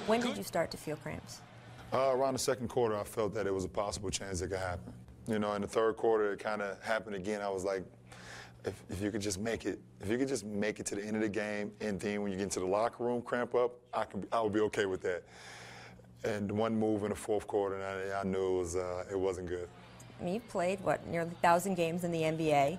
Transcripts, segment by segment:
When did you start to feel cramps? Around the second quarter, I felt that it was a possible chance it could happen. You know, in the third quarter, it kind of happened again. I was like, if you could just make it, if you could just make it to the end of the game, and then when you get into the locker room, cramp up, I would be okay with that. And one move in the fourth quarter, and I knew it wasn't good. I mean, you've played, what, nearly 1,000 games in the NBA,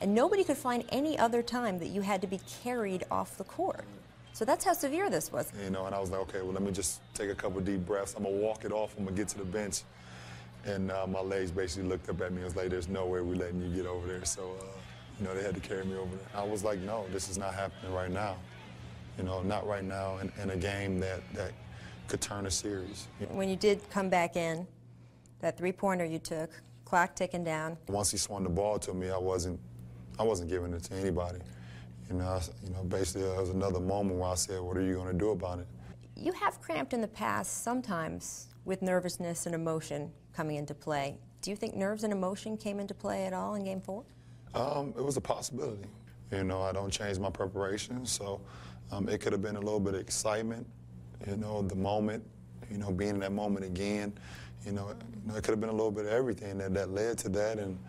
and nobody could find any other time that you had to be carried off the court. So that's how severe this was. You know, and I was like, okay, well, let me just take a couple deep breaths. I'm going to walk it off. I'm going to get to the bench. And my legs basically looked up at me and was like, there's no way we're letting you get over there. So, you know, they had to carry me over there. I was like, no, this is not happening right now. You know, not right now in a game that could turn a series. When you did come back in, that three-pointer you took, clock ticking down. Once he swung the ball to me, I wasn't giving it to anybody. You know, basically there was another moment where I said, what are you going to do about it? You have cramped in the past sometimes with nervousness and emotion coming into play. Do you think nerves and emotion came into play at all in Game 4? It was a possibility. You know, I don't change my preparation, so it could have been a little bit of excitement, you know, the moment, you know, being in that moment again. You know, it could have been a little bit of everything that led to that. And,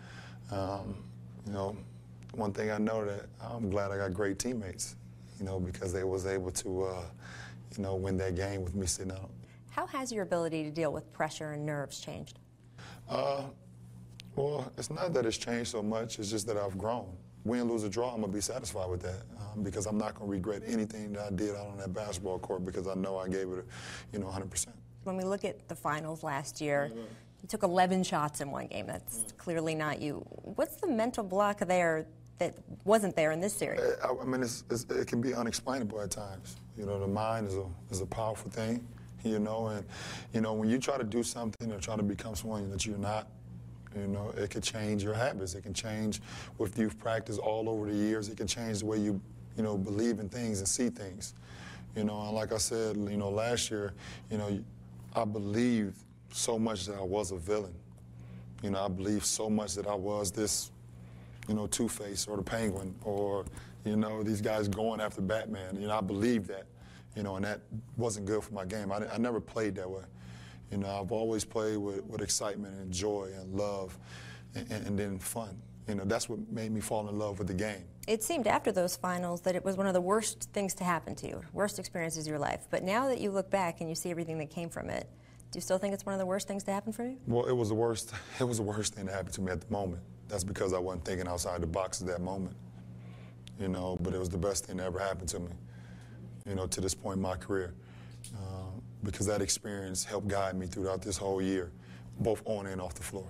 you know, one thing I know that I'm glad I got great teammates, you know, because they was able to, you know, win that game with me sitting out. How has your ability to deal with pressure and nerves changed? Well, it's not that it's changed so much, it's just that I've grown. Win, lose, or draw, I'm going to be satisfied with that because I'm not going to regret anything that I did out on that basketball court because I know I gave it, you know, 100%. When we look at the finals last year, you took 11 shots in one game. That's clearly not you. What's the mental block there that wasn't there in this series? I mean, it can be unexplainable at times. You know, the mind is a powerful thing, you know, and, you know, when you try to do something or try to become someone that you're not, you know, it could change your habits. It can change with you've practiced all over the years. It can change the way you know, believe in things and see things. You know, and like I said, you know, last year, you know, I believed so much that I was a villain. You know, I believed so much that I was this, you know, Two-Face or the Penguin or, you know, these guys going after Batman. You know, I believed that, you know, and that wasn't good for my game. I never played that way. You know, I've always played with excitement and joy and love and then fun. You know, that's what made me fall in love with the game. It seemed after those finals that it was one of the worst things to happen to you, worst experiences of your life. But now that you look back and you see everything that came from it, do you still think it's one of the worst things to happen for you? Well, it was the worst thing that happened to me at the moment. That's because I wasn't thinking outside the box at that moment. You know, but it was the best thing that ever happened to me, you know, to this point in my career. Because that experience helped guide me throughout this whole year, both on and off the floor.